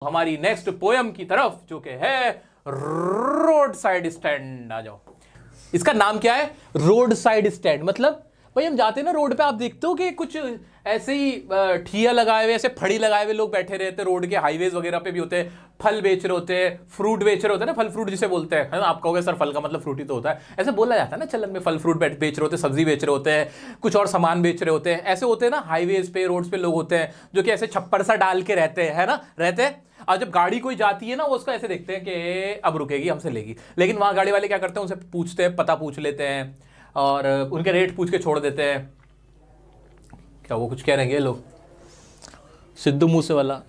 हमारी next poem की तरफ जो कि है रोड साइड स्टैंड। आ जाओ। इसका नाम क्या है? Road side stand. मतलब भाई हम जाते हैं ना रोड पे, आप देखते हो कि कुछ ऐसे ही ठिया लगाए हुए, ऐसे फड़ी लगाए हुए लोग बैठे रहते हैं रोड के, हाईवेज वगैरह पे भी होते हैं, फल बेच रहे होते हैं, फ्रूट बेच रहे होते हैं ना, फल फ्रूट जिसे बोलते हैं, है ना। आप कहोगे सर फल का मतलब फ्रूट ही तो होता है, ऐसे बोला जाता है ना चलन में। फल फ्रूट बेच रहे होते हैं, सब्जी बेच रहे होते हैं, कुछ और सामान बेच रहे होते हैं, ऐसे होते हैं ना। हाईवेज पे, रोड्स पे लोग होते हैं जो कि ऐसे छप्पर सा डाल के रहते हैं, है ना, रहते हैं। और जब गाड़ी कोई जाती है ना, वो उसको ऐसे देखते हैं कि अब रुकेगी, हमसे लेगी। लेकिन वहां गाड़ी वाले क्या करते हैं, उनसे पूछते हैं, पता पूछ लेते हैं और उनके रेट पूछ के छोड़ देते हैं। क्या वो कुछ कह रहे हैं ये लोग? सिद्धू मूसे वाला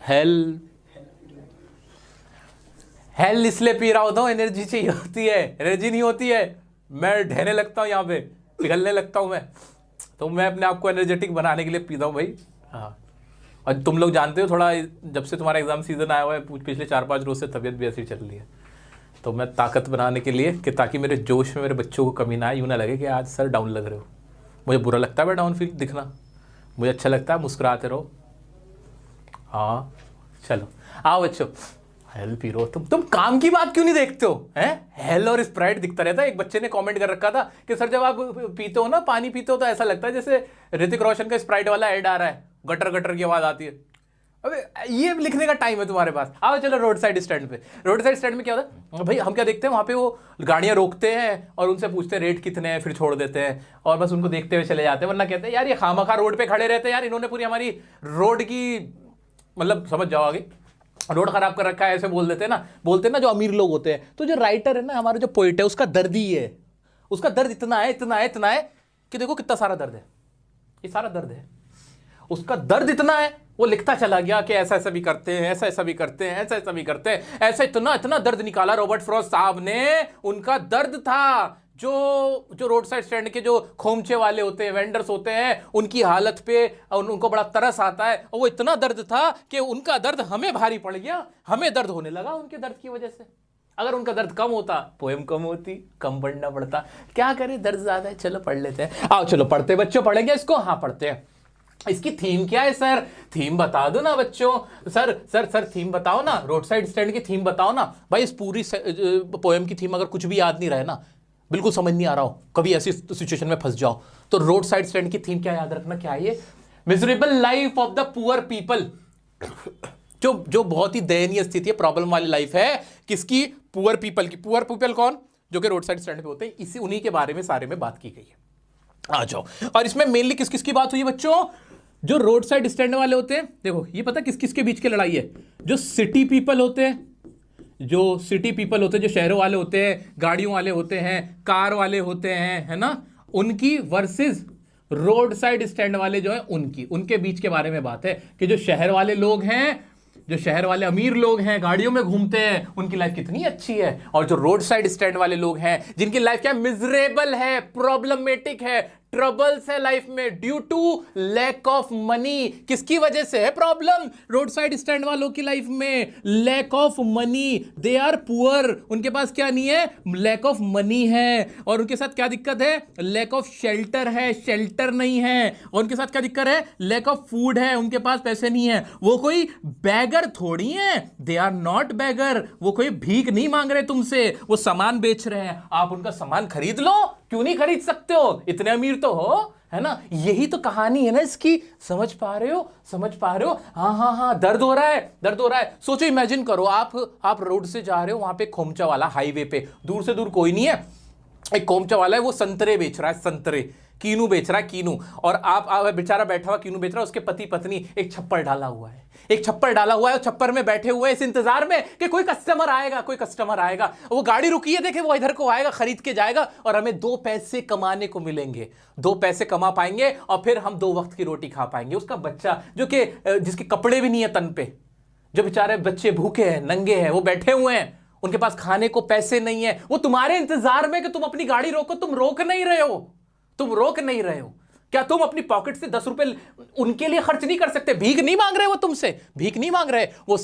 हेल इसलिए पी रहा होता हूँ, एनर्जी चाहिए होती है, एनर्जी नहीं होती है, मैं ढहने लगता हूँ, यहाँ पे पिघलने लगता हूँ मैं, तो मैं अपने आप को एनर्जेटिक बनाने के लिए पीता हूँ भाई। हाँ, और तुम लोग जानते हो थोड़ा, जब से तुम्हारा एग्जाम सीजन आया हुआ है, पिछले 4-5 रोज से तबीयत भी ऐसी चल रही है, तो मैं ताकत बनाने के लिए कि ताकि मेरे जोश में मेरे बच्चों को कमी ना आए, यूँ ना लगे कि आज सर डाउन लग रहे हो। मुझे बुरा लगता है भाई डाउन फील दिखना, मुझे अच्छा लगता है मुस्कुराते रहो। हाँ चलो आओ बच्चों, हेल पी रो। तुम काम की बात क्यों नहीं देखते हो? हैं, हेल और स्प्राइट दिखता रहता है। एक बच्चे ने कमेंट कर रखा था कि सर जब आप पीते हो ना, पानी पीते हो, तो ऐसा लगता है जैसे ऋतिक रोशन का स्प्राइट वाला ऐड आ रहा है, गटर गटर की आवाज आती है। अबे ये लिखने का टाइम है तुम्हारे पास? आओ चलो रोड साइड स्टैंड पे। रोड साइड स्टैंड में क्या होता है भाई, हम क्या देखते हैं वहां पे, वो गाड़ियां रोकते हैं और उनसे पूछते हैं रेट कितने हैं, फिर छोड़ देते हैं और बस उनको देखते हुए चले जाते हैं। वरना कहते हैं यार ये खामखा रोड पे खड़े रहते हैं यार, इन्होंने पूरी हमारी रोड की, मतलब समझ जाओ आगे, रोड खराब कर रखा है, ऐसे बोल देते हैं ना। बोलते हैं ना जो अमीर लोग होते हैं। तो जो राइटर है ना, हमारा जो पोइट है, उसका दर्द ही है, उसका दर्द इतना है, इतना है, इतना है कि देखो कितना सारा दर्द है, ये सारा दर्द है उसका। दर्द इतना है, वो लिखता चला गया कि ऐसा ऐसा भी करते हैं, ऐसा ऐसा भी करते हैं, ऐसा ऐसा भी करते हैं, ऐसा इतना इतना दर्द निकाला रॉबर्ट फ्रॉस्ट साहब ने। उनका दर्द था जो रोड साइड स्टैंड के जो खोमचे वाले होते हैं, वेंडर्स होते हैं, उनकी हालत पे उनको बड़ा तरस आता है। और वो इतना दर्द था कि उनका दर्द हमें भारी पड़ गया, हमें दर्द होने लगा उनके दर्द की वजह से। अगर उनका दर्द कम होता, पोएम कम होती, कम पढ़ना पड़ता। क्या करें, दर्द ज्यादा है, चलो पढ़ लेते हैं। आओ चलो पढ़ते, बच्चों पढ़ेंगे इसको? हाँ पढ़ते हैं। इसकी थीम क्या है सर? थीम बता दो ना बच्चों। सर सर सर थीम बताओ ना, रोड साइड स्टैंड की थीम बताओ ना भाई। इस पूरी पोएम की थीम अगर कुछ भी याद नहीं रहे ना, बिल्कुल समझ नहीं आ रहा हो, कभी ऐसी सिचुएशन में फंस जाओ, तो रोड साइड स्टैंड की थीम क्या याद रखना, क्या है ये? Miserable life of the poor people. जो बहुत ही दयनीय स्थिति है, प्रॉब्लम वाली लाइफ है किसकी? पुअर पीपल की। पुअर पीपल कौन? जो कि रोड साइड स्टैंड पे होते हैं। इसी उन्हीं के बारे में सारे में बात की गई है। आ जाओ। और इसमें मेनली किस किस की बात हुई बच्चों? जो रोड साइड स्टैंड वाले होते हैं, देखो ये पता किस किस के बीच की लड़ाई है? जो सिटी पीपल होते हैं, जो सिटी पीपल होते हैं, जो शहरों वाले होते हैं, गाड़ियों वाले होते हैं, कार वाले होते हैं, है ना, उनकी वर्सेस रोड साइड स्टैंड वाले जो है उनकी, उनके बीच के बारे में बात है कि जो शहर वाले लोग हैं, जो शहर वाले अमीर लोग हैं, गाड़ियों में घूमते हैं, उनकी लाइफ कितनी अच्छी है। और जो रोड साइड स्टैंड वाले लोग हैं, जिनकी लाइफ क्या मिजरेबल है, प्रॉब्लमेटिक है, ट्रबल्स है लाइफ में due to lack of money. किसकी वजह से है प्रॉब्लम रोड साइड स्टैंड वालों की लाइफ में? Lack of money. They are poor, उनके पास क्या नहीं है? लैक ऑफ मनी है। और उनके साथ क्या दिक्कत है? लैक ऑफ शेल्टर है, शेल्टर नहीं है। और उनके साथ क्या दिक्कत है? लैक ऑफ फूड है, उनके पास पैसे नहीं है। वो कोई बैगर थोड़ी है, दे आर नॉट बैगर। वो कोई भीख नहीं मांग रहे तुमसे, वो सामान बेच रहे हैं, आप उनका सामान खरीद लो। क्यों नहीं खरीद सकते हो? इतने अमीर तो हो, है ना। यही तो कहानी है ना इसकी। समझ पा रहे हो? समझ पा रहे हो? हाँ हाँ हाँ, दर्द हो रहा है, दर्द हो रहा है। सोचो, इमेजिन करो, आप रोड से जा रहे हो, वहां पे खोमचा वाला हाईवे पे, दूर से दूर कोई नहीं है, एक खोमचा वाला है, वो संतरे बेच रहा है, संतरे, कीनू बेच रहा है, कीनू। और आप बेचारा बैठा हुआ कीनू बेच रहा है, उसके पति पत्नी एक छप्पर डाला हुआ है, एक छप्पर डाला हुआ है, छप्पर में बैठे हुए इस इंतजार में कि कोई कस्टमर आएगा, कोई कस्टमर आएगा। वो गाड़ी रुकी है, देखे वो इधर को आएगा, खरीद के जाएगा और हमें 2 पैसे कमाने को मिलेंगे, 2 पैसे कमा पाएंगे और फिर हम 2 वक्त की रोटी खा पाएंगे। उसका बच्चा जो कि जिसके कपड़े भी नहीं है तन पे, जो बेचारे बच्चे भूखे हैं, नंगे हैं, वो बैठे हुए हैं, उनके पास खाने को पैसे नहीं है, वो तुम्हारे इंतजार में कि तुम अपनी गाड़ी रोको। तुम रोक नहीं रहे हो, तुम रोक नहीं रहे हो। क्या तुम अपनी पॉकेट से 10 रुपए उनके लिए खर्च नहीं कर सकते? भीख नहीं मांग रहे वो तुमसे, भीख नहीं मांग रहे। वो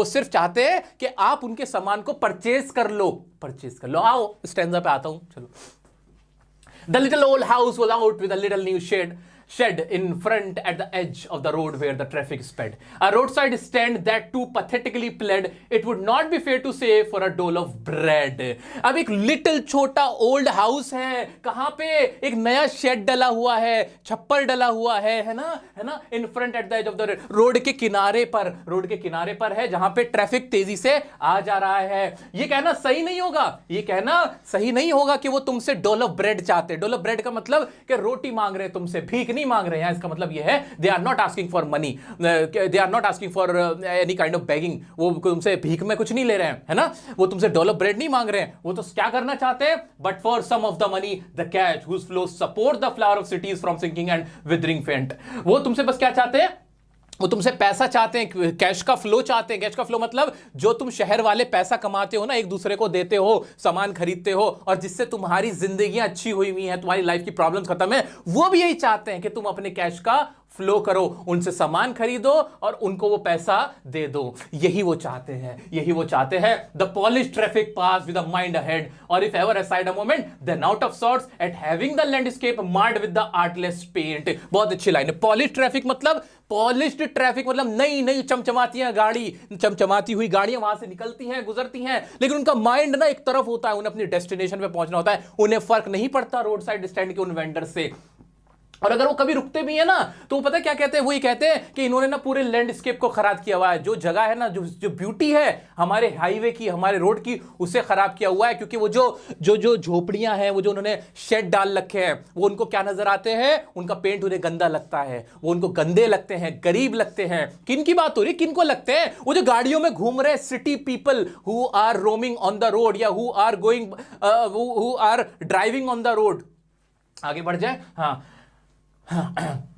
सिर्फ चाहते हैं कि आप उनके सामान को परचेज कर लो, परचेज कर लो। आओ स्टैंजा पे आता हूं, चलो। The little old house was out with a little new shed, shed in front at the edge of the road where the traffic sped. A roadside stand that too pathetically pled, it would not be fair to say for a dole of bread. अब एक little छोटा old house है, कहां पे एक नया shade डला हुआ है, छप्पर डला हुआ है ना, in front at the edge of the road के किनारे पर है, जहां पे ट्रैफिक तेजी से आ जा रहा है। ये कहना सही नहीं होगा कि वो तुमसे डोल ऑफ ब्रेड चाहते। डोल ऑफ ब्रेड का मतलब कि रोटी मांग रहे हैं तुमसे, भीख नहीं मांग रहे हैं। इसका मतलब ये है they are not asking for money, they are not asking for any kind of begging. वो तुमसे भीख में कुछ नहीं ले रहे हैं, है ना, वो तुमसे डोल ऑफ ब्रेड नहीं मांग रहे हैं। वो तो क्या करना चाहते हैं, but for some of the money the cash whose flow support the flower of cities from sinking and withering faint. वो तुमसे बस क्या चाहते हैं, वो तुमसे पैसा चाहते हैं, कैश का फ्लो चाहते हैं। कैश का फ्लो मतलब जो तुम शहर वाले पैसा कमाते हो ना, एक दूसरे को देते हो, सामान खरीदते हो, और जिससे तुम्हारी जिंदगियां अच्छी हुई हैं, तुम्हारी लाइफ की प्रॉब्लम्स खत्म है, वो भी यही चाहते हैं कि तुम अपने कैश का फ्लो करो, उनसे सामान खरीदो और उनको वो पैसा दे दो। यही वो चाहते हैं। The polish traffic pass with the mind ahead, और if ever aside a moment then out of sorts at having the landscape marred with the artless paint. बहुत अच्छी लाइन है। पॉलिश ट्रैफिक मतलब नई चमचमाती गाड़ी, चमचमाती हुई गाड़ियां वहां से निकलती हैं, गुजरती हैं, लेकिन उनका माइंड ना एक तरफ होता है, उन्हें अपनी डेस्टिनेशन पे पहुंचना होता है। उन्हें फर्क नहीं पड़ता रोड साइड स्टैंड के उन वेंडर से। और अगर वो कभी रुकते भी है ना, तो वो पता है क्या कहते हैं, वो ये कहते हैं कि इन्होंने ना पूरे लैंडस्केप को खराब किया हुआ है। जो जगह है ना, जो ब्यूटी है हमारे हाईवे की, हमारे रोड की, उसे खराब किया हुआ है। क्योंकि वो जो झोपड़ियां हैं, वो जो उन्होंने शेड डाल रखे हैं, वो उनको क्या नजर आते हैं, उनका पेंट उन्हें गंदा लगता है, वो उनको गंदे लगते हैं, गरीब लगते हैं। किन की बात हो रही है, किनको लगते हैं? वो जो गाड़ियों में घूम रहे city people who are roaming on the road, या who are driving on the road. आगे बढ़ जाए, हाँ।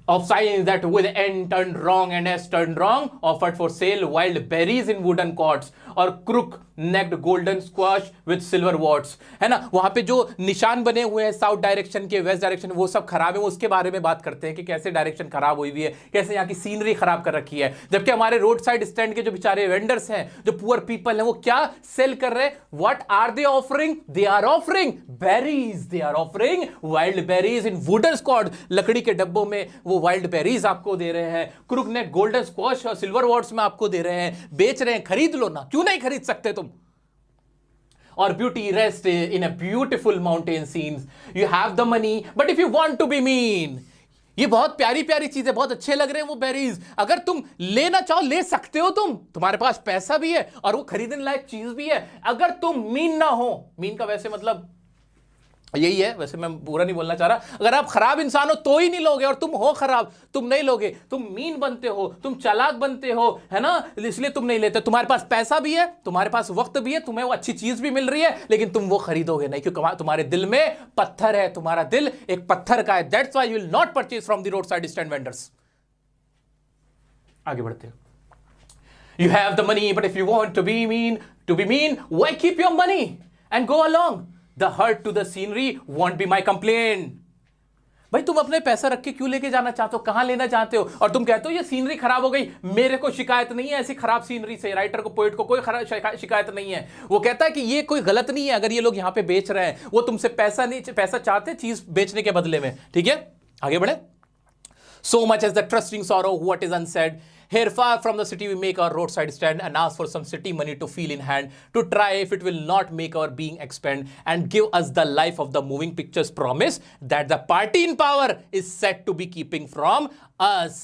Of signs that with N turned wrong and S turned wrong, offered for sale wild berries in wooden cots और crook necked golden squash with silver warts, है ना। वहां पे जो निशान बने हुए हैं साउथ डायरेक्शन के, वेस्ट डायरेक्शन, वो सब खराब है। उसके बारे में बात करते हैं कि कैसे डायरेक्शन खराब हुई हुई है, कैसे यहाँ की सीनरी खराब कर रखी है। जबकि हमारे रोड साइड स्टैंड के जो बेचारे वेंडर्स हैं, जो पुअर पीपल हैं, वो क्या सेल कर रहे हैं? What are they offering? They are offering berries, they are offering wild berries in wooden squad. लकड़ी के डब्बों में वो वाइल्ड बेरीज आपको दे रहे हैं, क्रूक नेक गोल्डन स्क्वाश और सिल्वर वॉर्ड्स में आपको दे रहे हैं, बेच रहे हैं। खरीद लो ना, क्यों नहीं खरीद सकते तुम? और beauty rest in a beautiful mountain scenes. You have the money but if you want to be mean. ये बहुत प्यारी प्यारी चीजें, बहुत अच्छे लग रहे हैं वो बेरीज। अगर तुम लेना चाहो ले सकते हो, तुम्हारे पास पैसा भी है और वो खरीदने लायक चीज भी है। अगर तुम मीन ना हो, मीन का वैसे मतलब यही है, वैसे मैं बुरा नहीं बोलना चाह रहा। अगर आप खराब इंसान हो तो ही नहीं लोगे, और तुम हो खराब, तुम नहीं लोगे। तुम मीन बनते हो, तुम चालाक बनते हो, है ना, इसलिए तुम नहीं लेते। तुम्हारे पास पैसा भी है, तुम्हारे पास वक्त भी है, तुम्हें वो अच्छी चीज भी मिल रही है, लेकिन तुम वो खरीदोगे नहीं, क्योंकि तुम्हारे दिल में पत्थर है। तुम्हारा दिल एक पत्थर का है। That's why you will not purchase from the road side stand vendors. आगे बढ़ते हैं। You have the money, but if you want to be mean, why keep your money and go along? The hurt to the scenery won't be my complaint. भाई तुम अपने पैसा रख के क्यों लेके जाना चाहते हो, कहां लेना चाहते हो? और तुम कहते हो ये सीनरी खराब हो गई, मेरे को शिकायत नहीं है ऐसी खराब सीनरी से। राइटर को, पोएट को कोई शिकायत नहीं है। वो कहता है कि ये कोई गलत नहीं है अगर ये लोग यहां पे बेच रहे हैं। वो तुमसे पैसा चाहते चीज बेचने के बदले में। ठीक है, आगे बढ़े। So much as the trusting sorrow what is unsaid. Here far from the city we make our roadside stand and ask for some city money to feel in hand, to try if it will not make our being expand and give us the life of the moving pictures promise that the party in power is set to be keeping from us.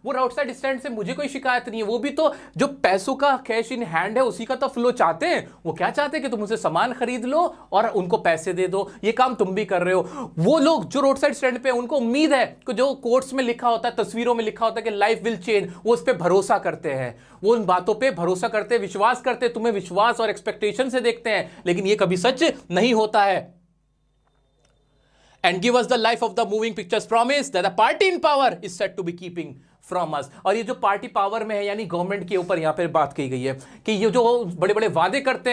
वो road side stand से मुझे कोई शिकायत नहीं है। वो भी तो जो पैसों का कैश इन हैंड है उसी का तो फ्लो चाहते हैं। वो क्या चाहते हैं कि तुम उनसे सामान खरीद लो और उनको पैसे दे दो। ये काम तुम भी कर रहे हो। वो लोग जो रोड साइड स्टैंड पे, उनको उम्मीद है कि जो कोट्स में लिखा होता है, तस्वीरों में लिखा होता है कि लाइफ विल चेंज, वो उस पर भरोसा करते हैं। वो उन बातों पे भरोसा करते हैं, विश्वास करते हैं, तुम्हें विश्वास और एक्सपेक्टेशन से देखते हैं, लेकिन ये कभी सच नहीं होता है। And give us the life of the moving pictures promise that the party in power is set to be keeping from us. और ये जो पार्टी पावर में है, यानी गवर्नमेंट के ऊपर यहाँ पे बात की गई है कि ये जो बड़े बड़े वादे करते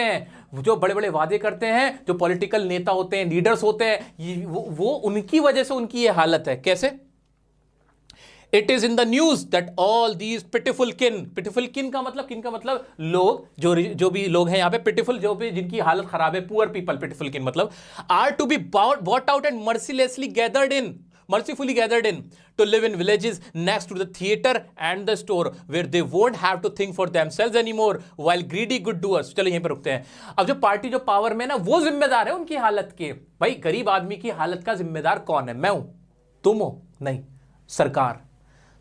हैं, जो पॉलिटिकल नेता होते हैं, लीडर्स होते हैं, वो उनकी वजह से उनकी ये हालत है। कैसे? It is in the news that all these pitiful kin का मतलब, किन का मतलब लोग, जो भी लोग हैं यहाँ पे pitiful, जो भी जिनकी हालत खराब है, poor people, pitiful kin मतलब are to be bought out and mercilessly gathered in. mercifully gathered in to live in villages next to the theater and the store where they won't have to think for themselves anymore while greedy good doers। चलो यहीं पर रुकते हैं। अब जो party जो power में ना वो जिम्मेदार है उनकी हालत के। भाई गरीब आदमी की हालत का जिम्मेदार कौन है? मैं हूं, तुम हो? नहीं, सरकार।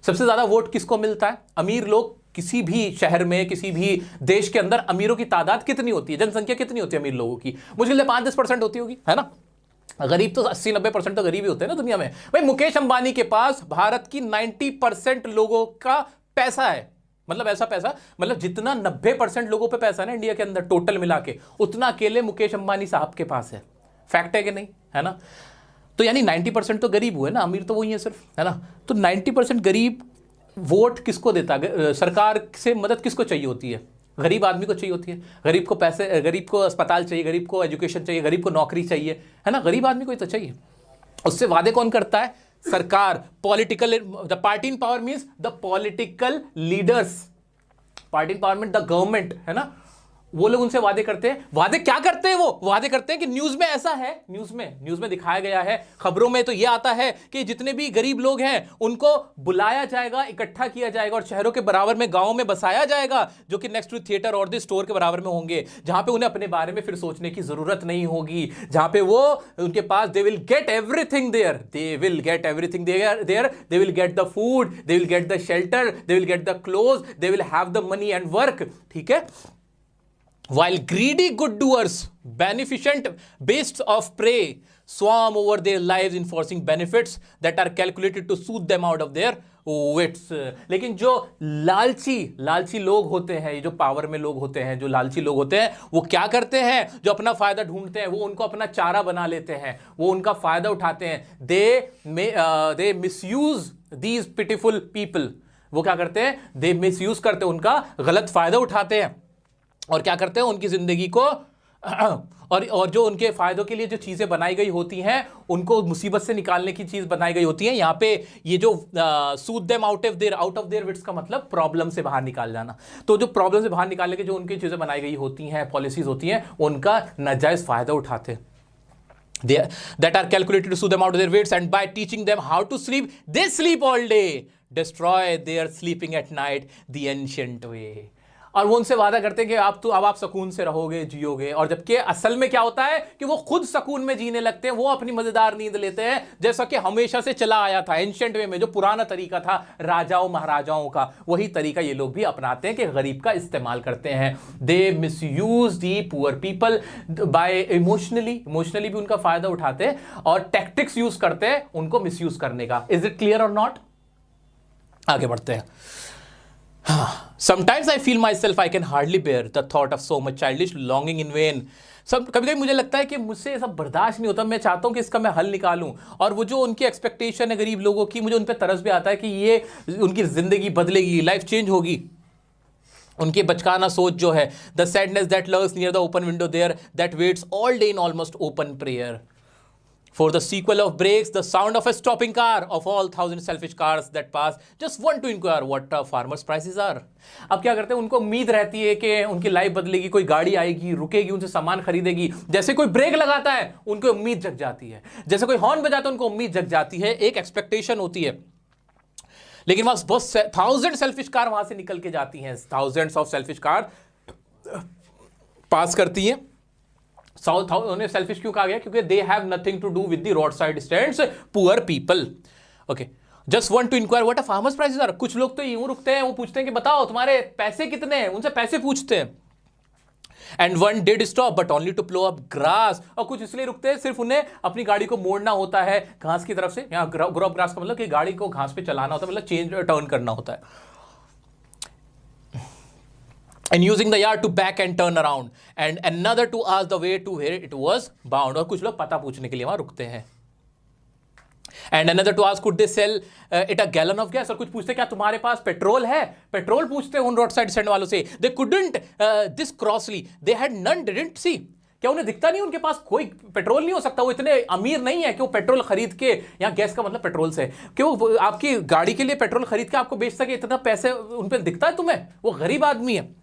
सबसे ज्यादा वोट किसको मिलता है? अमीर लोग। किसी भी शहर में, किसी भी देश के अंदर अमीरों की तादाद कितनी होती है? जनसंख्या कितनी होती है अमीर लोगों की? मुश्किल 5-10% होती होगी, है ना? गरीब तो 80-90% तो गरीब ही होते हैं ना दुनिया में। भाई मुकेश अंबानी के पास भारत की 90% लोगों का पैसा है। मतलब ऐसा पैसा, मतलब जितना 90% लोगों पे पैसा है ना इंडिया के अंदर टोटल मिला के, उतना अकेले मुकेश अंबानी साहब के पास है। फैक्ट है कि नहीं? है ना? तो यानी 90% तो गरीब हुए ना, अमीर तो वही है सिर्फ, है ना? तो 90% गरीब वोट किसको देता है? सरकार से मदद किसको चाहिए होती है? गरीब आदमी को चाहिए होती है। गरीब को पैसे, गरीब को अस्पताल चाहिए, गरीब को एजुकेशन चाहिए, गरीब को नौकरी चाहिए, है ना? गरीब आदमी को ही तो चाहिए। उससे वादे कौन करता है? सरकार। Political, the party in power means the political leaders. Party in power means the government, है ना? वो लोग उनसे वादे करते हैं। वादे क्या करते हैं? वो वादे करते हैं कि न्यूज में ऐसा है, न्यूज में दिखाया गया है, खबरों में तो ये आता है कि जितने भी गरीब लोग हैं उनको बुलाया जाएगा, इकट्ठा किया जाएगा और शहरों के बराबर में गांवों में बसाया जाएगा, जो कि नेक्स्ट टू थिएटर और द स्टोर के बराबर में होंगे, जहां पे उन्हें अपने बारे में फिर सोचने की जरूरत नहीं होगी, जहां पे वो उनके पास they will get everything there, they will get everything there, they will get the food, they will get the shelter, they will get the cloth, they will have the money and work. ठीक है? While greedy good doers, beneficent beasts of prey, swarm over their lives enforcing benefits that are calculated to soothe them out of their wits। लेकिन जो लालची लोग होते हैं, ये जो पावर में लोग होते हैं, जो लालची लोग होते हैं, वो क्या करते हैं? जो अपना फायदा ढूंढते हैं, वो उनको अपना चारा बना लेते हैं, वो उनका फायदा उठाते हैं। They misuse these पिटिफुल people. वो क्या करते हैं? दे मिसयूज करते हैं, उनका गलत फायदा उठाते हैं और क्या करते हैं? उनकी जिंदगी को और जो उनके फायदों के लिए जो चीजें बनाई गई होती हैं, उनको मुसीबत से निकालने की चीज बनाई गई होती है। यहां पे ये जो shooed them out of their wits का मतलब प्रॉब्लम से बाहर निकाल जाना। तो जो प्रॉब्लम से बाहर निकालने के जो उनकी चीजें बनाई गई होती हैं, पॉलिसीज होती हैं, उनका नाजायज फायदा उठाते हैं। that are calculated to soothe them out of their wits, and by teaching them how to sleep, they sleep all day, destroy their sleeping at night the ancient way। और वो उनसे वादा करते हैं कि अब आप सुकून से रहोगे, जियोगे, और जबकि असल में क्या होता है कि वो खुद सुकून में जीने लगते हैं, वो अपनी मजेदार नींद लेते हैं, जैसा कि हमेशा से चला आया था एंशिएंट वे में, जो पुराना तरीका था राजाओं महाराजाओं का, वही तरीका ये लोग भी अपनाते हैं कि गरीब का इस्तेमाल करते हैं। They misuse the poor people by emotionally भी उनका फायदा उठाते हैं और टैक्टिक्स यूज करते हैं उनको मिसयूज करने का। इज इट क्लियर और नॉट? आगे बढ़ते हैं। Sometimes I feel myself I can hardly bear the thought of so much childish longing in vain। कभी-कभी मुझे लगता है कि मुझसे ये सब बर्दाश्त नहीं होता, मैं चाहता हूं कि इसका मैं हल निकालूं। और वो जो उनकी एक्सपेक्टेशन है गरीब लोगों की, मुझे उन पे तरस भी आता है कि ये उनकी जिंदगी बदलेगी, लाइफ चेंज होगी। उनकी बचकाना सोच जो है, the sadness that lurks near the open window there that waits all day in almost open prayer for the sequel of brakes, the sound of a stopping car, of all thousand selfish cars that pass, just want to inquire what farmers' prices are। अब क्या करते हैं? उनको उम्मीद रहती है कि उनकी लाइफ बदलेगी, कोई गाड़ी आएगी, रुकेगी, उनसे सामान खरीदेगी। जैसे कोई ब्रेक लगाता है उनको उम्मीद जग जाती है, जैसे कोई हॉर्न बजाता है उनको उम्मीद जग जाती है, एक एक्सपेक्टेशन होती है। लेकिन वहां बहुत थाउजेंड सेल्फिश कार वहां से निकल के जाती हैं, thousands of selfish car pass करती हैं। उन्हें सेल्फिश क्यों कहा गया? क्योंकि they have nothing to do with the road side stands poor people. Okay, just want to inquire what a farmers prices are. कुछ लोग तो यूं रुकते हैं, वो पूछते हैं कि बताओ तुम्हारे पैसे कितने हैं, उनसे पैसे पूछते हैं। And one did stop but only to plough up grass. और कुछ इसलिए रुकते हैं, सिर्फ उन्हें अपनी गाड़ी को मोड़ना होता है घास की तरफ से। यहाँ ग्रो अप ग्रास का मतलब कि गाड़ी को घास पे चलाना होता है, मतलब चेंज टर्न करना होता है। And using the yard to back and turn around, and another to ask the way to where it was bound। और कुछ लोग पता पूछने के लिए वहां रुकते हैं। And another to ask could they sell it a gallon of gas। और कुछ पूछते क्या तुम्हारे पास पेट्रोल है? पेट्रोल पूछते हैं उन रोड साइड स्टैंड वालों से। They couldn't this crossly, they had none, didn't see। क्या उन्हें दिखता नहीं उनके पास कोई पेट्रोल नहीं हो सकता? वो इतने अमीर नहीं है कि वो पेट्रोल खरीद के, यहाँ गैस का मतलब पेट्रोल से, कि वो आपकी गाड़ी के लिए पेट्रोल खरीद के आपको बेच सके, इतना पैसे उन पर दिखता है तुम्हें? वो गरीब आदमी है।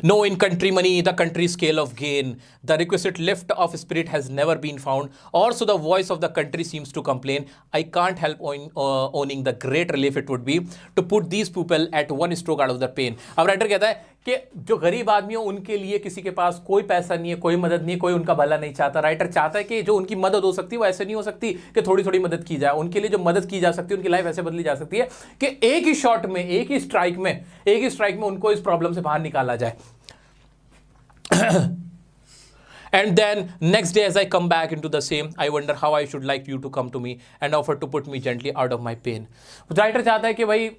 No, in country money, the country scale of gain, the requisite lift of spirit has never been found. Also, the voice of the country seems to complain. I can't help owning the great relief it would be to put these people at one stroke out of the pain. अब writer कहता है कि जो गरीब आदमी हो उनके लिए किसी के पास कोई पैसा नहीं है, कोई मदद नहीं है, कोई उनका भला नहीं चाहता. राइटर चाहता है कि जो उनकी मदद हो सकती है वो ऐसे नहीं हो सकती कि थोड़ी थोड़ी मदद की जाए. उनके लिए जो मदद की जा सकती है उनकी लाइफ ऐसे बदली जा सकती है कि एक ही शॉट में, एक ही स्ट्राइक में उनको इस प्रॉब्लम से बाहर निकाला जाए. And then next day as I come back into the same, I wonder how I should like you to come to me and offer to put me gently out of my pain. Writer चाहता है कि भाई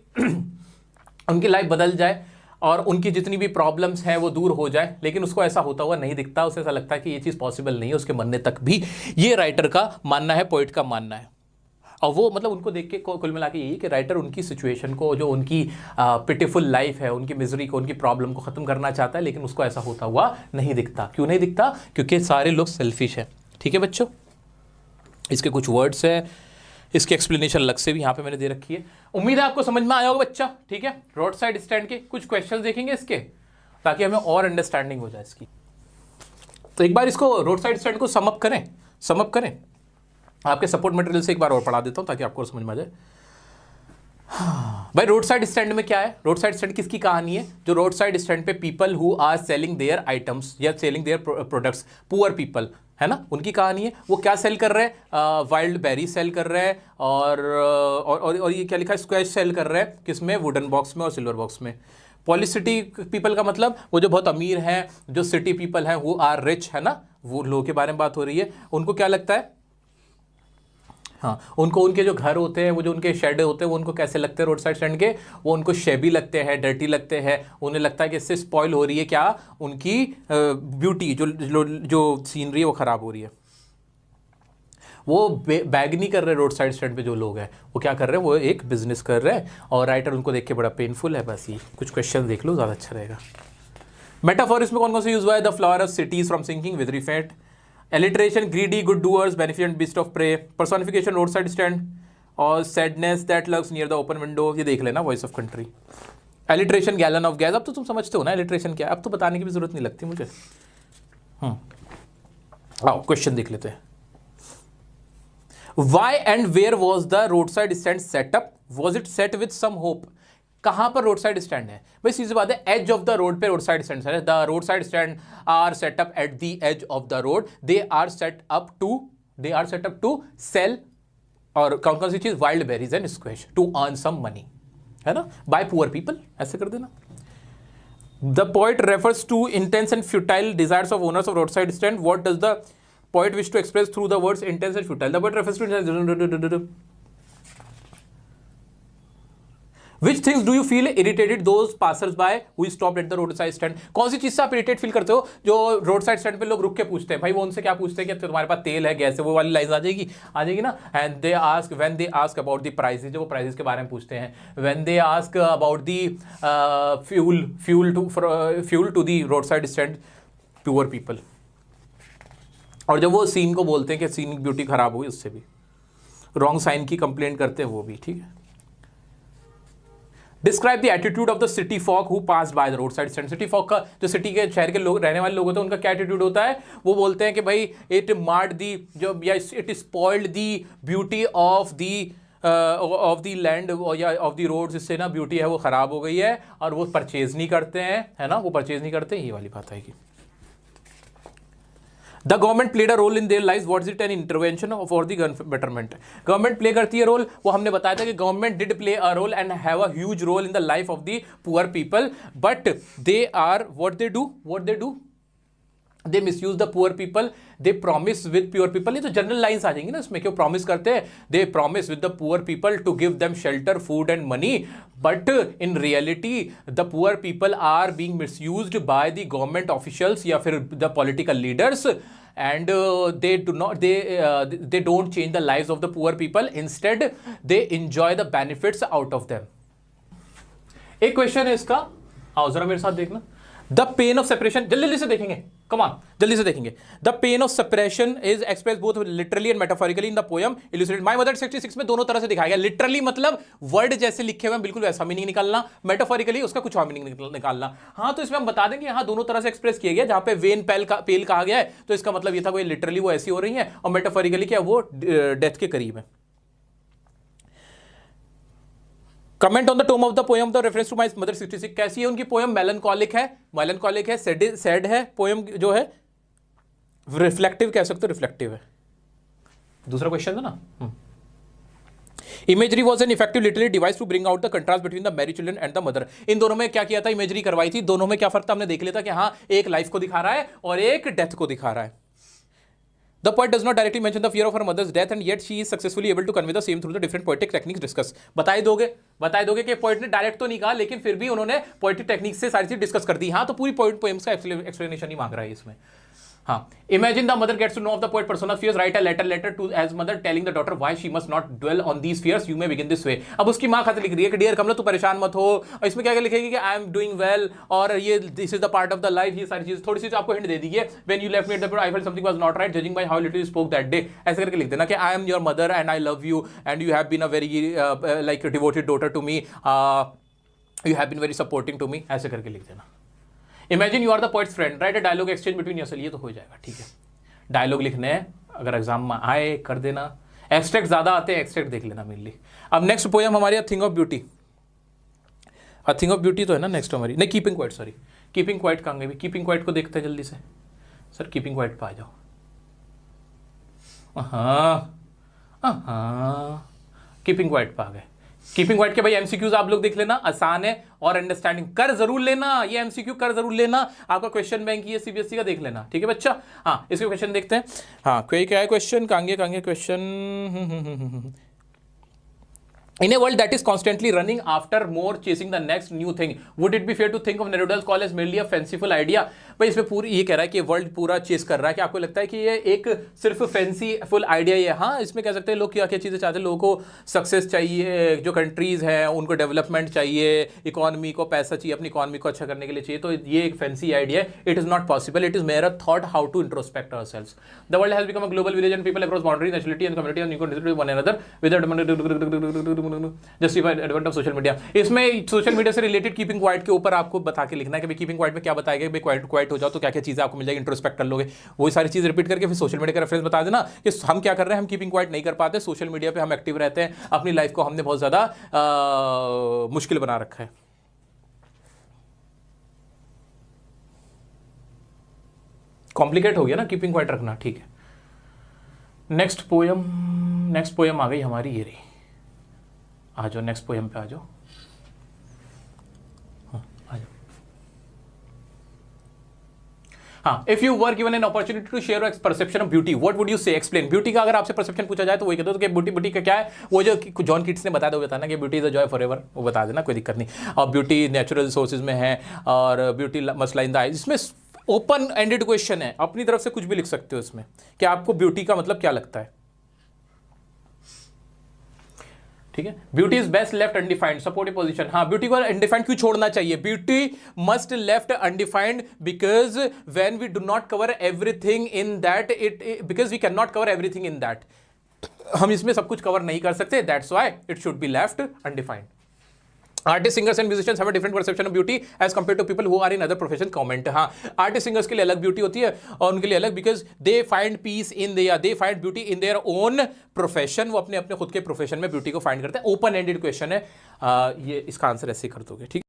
उनकी life बदल जाए और उनकी जितनी भी प्रॉब्लम्स हैं वो दूर हो जाए, लेकिन उसको ऐसा होता हुआ नहीं दिखता. उसे ऐसा लगता है कि ये चीज़ पॉसिबल नहीं है उसके मरने तक भी. ये राइटर का मानना है, पोइट का मानना है. और वो मतलब उनको देख के कुल मिला के यही कि राइटर उनकी सिचुएशन को, जो उनकी पिटिफुल लाइफ है, उनकी मिजरी को, उनकी प्रॉब्लम को ख़त्म करना चाहता है, लेकिन उसको ऐसा होता हुआ नहीं दिखता. क्यों नहीं दिखता? क्योंकि सारे लोग सेल्फिश हैं. ठीक है बच्चों, इसके कुछ वर्ड्स हैं, इसकी एक्सप्लेनेशन अलग से भी यहाँ पे मैंने दे रखी है. उम्मीद है आपको समझ में आया होगा बच्चा. ठीक है, रोड साइड स्टैंड के कुछ क्वेश्चन देखेंगे इसके, ताकि हमें और अंडरस्टैंडिंग हो जाए इसकी. तो एक बार इसको रोड साइड स्टैंड को समअप करें. आपके सपोर्ट मटेरियल से एक बार और पढ़ा देता हूं ताकि आपको समझ में आ जाए. भाई रोड साइड स्टैंड में क्या है? रोड साइड स्टैंड किसकी कहानी है? जो रोड साइड स्टैंड पे people who are selling their items या selling their products, poor people है ना, उनकी कहानी है. वो क्या सेल कर रहे हैं? वाइल्ड बेरी सेल कर रहे हैं और ये क्या लिखा है? स्क्वैश सेल कर रहे हैं. किसमें? वुडन बॉक्स में और सिल्वर बॉक्स में. पॉलिसिटी पीपल का मतलब वो जो बहुत अमीर हैं, जो सिटी पीपल हैं, हु आर रिच, है ना, वो लोगों के बारे में बात हो रही है. उनको क्या लगता है? हाँ, उनको उनके जो घर होते हैं, वो जो उनके शेड होते हैं, वो उनको कैसे लगते हैं रोड साइड स्टैंड के? वो उनको शेबी लगते हैं, डर्टी लगते हैं. उन्हें लगता है कि इससे स्पॉइल हो रही है क्या? उनकी ब्यूटी, जो सीनरी है वो ख़राब हो रही है. वो बैग नहीं कर रहे रोड साइड स्टैंड पे जो लोग हैं, वो क्या कर रहे हैं? वो एक बिजनेस कर रहे हैं. और राइटर उनको देख के बड़ा पेनफुल है. बस ये कुछ क्वेश्चन देख लो, ज़्यादा अच्छा रहेगा. मेटाफॉर इसमें कौन कौन से यूज हुआ है? The flower of cities from sinking with refit. Alliteration, greedy, good doers, beneficent, beast of prey. Personification, roadside stand. और sadness that lurks near the open window. ये देख लेना, voice of country. Alliteration, gallon of gas. अब तो तुम समझते हो ना alliteration क्या है? अब तो बताने की भी जरूरत नहीं लगती मुझे. आओ क्वेश्चन देख लेते हैं. Why and where was the roadside stand set up? Was it set with some hope? कहां पर रोड साइड स्टैंड है? भाई सीधी बात है, एज ऑफ द रोड पे रोड साइड स्टैंड है. The road side stand are set up at the edge of the road. They are set up to sell, और कौन कौन सी चीज? Wild berries and squash, to earn some money, है ना, by poor people. ऐसे कर देना. The poet refers to intense and futile desires of owners of road side stand. What does the poet wish to express through the words intense and futile? The poet refers to Which things do you feel irritated those passers by who stopped at the roadside stand? कौन सी चीज से आप irritate feel करते हो? जो road side stand पे लोग रुक के पूछते हैं. भाई वो उनसे क्या पूछते हैं कि तुम्हारे पास तेल है, गैस है, वो वाली लाइन आ जाएगी ना. And they ask, when they ask about the prices, जो वो प्राइसेस के बारे में पूछते हैं. When they ask about the fuel to the road side stand poor people. और जब वो सीन को बोलते हैं कि सीन ब्यूटी खराब हुई, उससे भी रॉन्ग साइन की कंप्लेंट करते हैं, वो भी. ठीक है. Describe the attitude of the city folk who pass by the road side stand. City folk का, जो सिटी के शहर के लोग, रहने वाले लोग होते हैं, उनका क्या एटीट्यूड होता है? वो बोलते हैं कि भाई इट मार्ड दी, जो या it spoiled the beauty of the land या ऑफ द रोड्स. इससे ना ब्यूटी है वो खराब हो गई है, और वो परचेज नहीं करते हैं, है ना, वो परचेज नहीं करते. ये वाली बात आएगी. The government played a role in their life. What is it? An intervention for the betterment. Government play करती है रोल. वो हमने बताया था कि government did play a role and have a huge role in the life of the poor people, but they are what they do they misuse the poor people. They promise with poor people. ये तो general lines आ जाएंगी ना इसमें, क्यों promise करते हैं? They promise with the poor people to give them shelter, food and money, but in reality the poor people are being misused by the government officials या फिर the political leaders. And they don't change the lives of the poor people. Instead, they enjoy the benefits out of them. एक question है इसका, आओ जरा मेरे साथ देखना. द पेन ऑफ सेपरेशन, जल्दी से देखेंगे, कम ऑन जल्दी से देखेंगे। The pain of separation is express both literally and metaphorically in the poem illustrated. My mother 66 में दोनों तरह से दिखाया गया। लिटरली मतलब वर्ड जैसे लिखे हुए बिल्कुल वैसा मीनिंग निकालना, मेटाफोरिकली उसका कुछ और मीनिंग निकालना। हाँ, तो इसमें हम बता देंगे हाँ दोनों तरह से एक्सप्रेस किया गया। जहां पे वेन पेल कहा गया है तो इसका मतलब ये था कोई लिटरली वो ऐसी हो रही है, और मेटाफोरिकली क्या वो डेथ के करीब है। Comment on the tone of the poem the reference to my mother 66। कैसी है उनकी पोएम? मेलनकॉलिक है, सैड है पोएम जो है, रिफ्लेक्टिव कह सकते हो, रिफ्लेक्टिव है। दूसरा क्वेश्चन था ना, imagery was an effective literary device to bring out the contrast between the married children and the mother. इन दोनों में क्या किया था? इमेजरी करवाई थी। दोनों में क्या फर्क था हमने देख लिया था कि हाँ एक लाइफ को दिखा रहा है और एक डेथ को दिखा रहा है। The poet does not directly mention the fear of her mother's death and yet she is successfully able to convey the same through the different poetic techniques discussed। बताई दोगे कि पोइट ने डायरेक्ट तो नहीं कहा, लेकिन फिर भी उन्होंने पोएटिक टेक्निक्स से सारी चीज डिस्कस कर दी। हाँ, तो पूरी पोएम्स का एक्सप्लेनेशन ही मांग रहा है इसमें। हाँ, imagine the mother gets to know of the poet persona fears, write a letter to as mother telling the daughter why she must not dwell on these fears, you may begin this way. अब उसकी मां खत लिख रही है कि dear कमला तू परेशान मत हो, और इसमें क्या लिखेगी कि आई एम डूइंग वेल और ये this is the part of the life, ये सारी चीज थोड़ी सी आपको हिंट दे दी है। When you left me at the I felt something was not right judging by how little you spoke that day, ऐसे करके लिख देना कि I am your mother and I love you and you have been a very like devoted daughter to me, you have been very supporting to me, ऐसे करके लिख देना। Imagine you are the poet's friend, write a dialogue exchange between yourself, ये तो हो जाएगा। ठीक है, डायलॉग लिखने हैं, अगर एग्जाम में आए कर देना। एक्सट्रैक्ट ज्यादा आते हैं, एक्सट्रैक्ट देख लेना मेनली। अब नेक्स्ट पोएम हमारी thing of beauty. Thing of beauty तो है ना नेक्स्ट हमारी, नहीं keeping quiet, sorry keeping quiet कहाँ गई? कीपिंग क्वाइट को देखते हैं जल्दी से। सर कीपिंग क्वाइट पे आ जाओ। कीपिंग क्वाइट पे आ गए। कीपिंग क्वाइट के भाई एमसीक्यूज आप लोग देख लेना, आसान है और अंडरस्टैंडिंग कर जरूर लेना। ये एमसीक्यू कर जरूर लेना, आपका क्वेश्चन बैंक ये सीबीएसई का देख लेना। ठीक है बच्चा। हाँ, इसके क्वेश्चन देखते हैं। हाँ, क्या है क्वेश्चन? कांगे question. In a world that is constantly running after more chasing the next new thing, would it be fair to think of Neruda's call as merely a fanciful idea? भाई इसमें पूरी ये कह रहा है कि वर्ल्ड पूरा चेस कर रहा है, कि आपको लगता है कि ये एक सिर्फ फैंसीफुल आइडिया ही है? हाँ, इसमें कह सकते हैं लोग क्या क्या चीज़ें चाहते हैं। लोगों को सक्सेस चाहिए, जो कंट्रीज़ हैं उनको डेवलपमेंट चाहिए, इकॉनमी को पैसा चाहिए, अपनी इकॉनमी को अच्छा करने के लिए चाहिए, तो ये एक फैंसी आइडिया है। It is not possible, it is mere a thought how to introspect ourselves. The world has become a global village and people across boundaries, nationality and community and equal one another with justified advantage of social media. इसमें social media से related keeping quiet के ऊपर आपको बता के लिखना है कि भाई कीपिंग क्वाइट में क्या बताएगा, भाई क्वाइट हो जाओ तो क्या क्या चीज़ें आपको मिल जाएगी, इंट्रोस्पेक्ट कर लोगे। वही सारी चीज़ रिपीट करके फिर सोशल मीडिया का रेफरेंस बता देना कि हम क्या कर रहे हैं, हम कीपिंग क्वाइट नहीं कर पाते, सोशल मीडिया पर हम एक्टिव रहते हैं, अपनी लाइफ को हमने बहुत ज़्यादा मुश्किल बना रखा है। कॉम्प्लिकेट हो गया ना कीपिंग क्वाइट रखना। ठीक है, नेक्स्ट पोएम आ गई हमारी, ये रही। आ जाओ नेक्स्ट पोएम पे आ जाओ। हाँ, if you were given an opportunity to share perception of beauty, what would you say? Explain. Beauty का अगर आपसे परसेप्शन पूछा जाए तो वही कहते हो कि ब्यूटी का क्या है, वो जो जॉन कीट्स ने बताया, वो बताना कि beauty is a joy forever, वो बता देना, कोई दिक्कत नहीं। और ब्यूटी नेचुरल रिसोर्सेज में है, और beauty must lie in the eyes. इसमें ओपन एंडेड क्वेश्चन है, अपनी तरफ से कुछ भी लिख सकते हो इसमें कि आपको ब्यूटी का मतलब क्या लगता है। ठीक है, beauty is best left undefined, supportive position. हाँ, ब्यूटी को अनडिफाइंड क्यों छोड़ना चाहिए? Beauty must left undefined because when we do not cover everything in that, because we can not cover everything in that, हम इसमें सब कुछ कवर नहीं कर सकते, that's why it should be left undefined. Artist, singers and musicians have a different perception of beauty as compare to people who are in other profession. Comment. हाँ, artist singers के लिए अलग ब्यूटी होती है और उनके लिए अलग, because they find peace in they find beauty in their own profession. वो अपने अपने खुद के प्रोफेशन में ब्यूटी को फाइंड करते हैं। ओपन एंडेड क्वेश्चन है, ये इसका आंसर ऐसे कर दोगे। ठीक।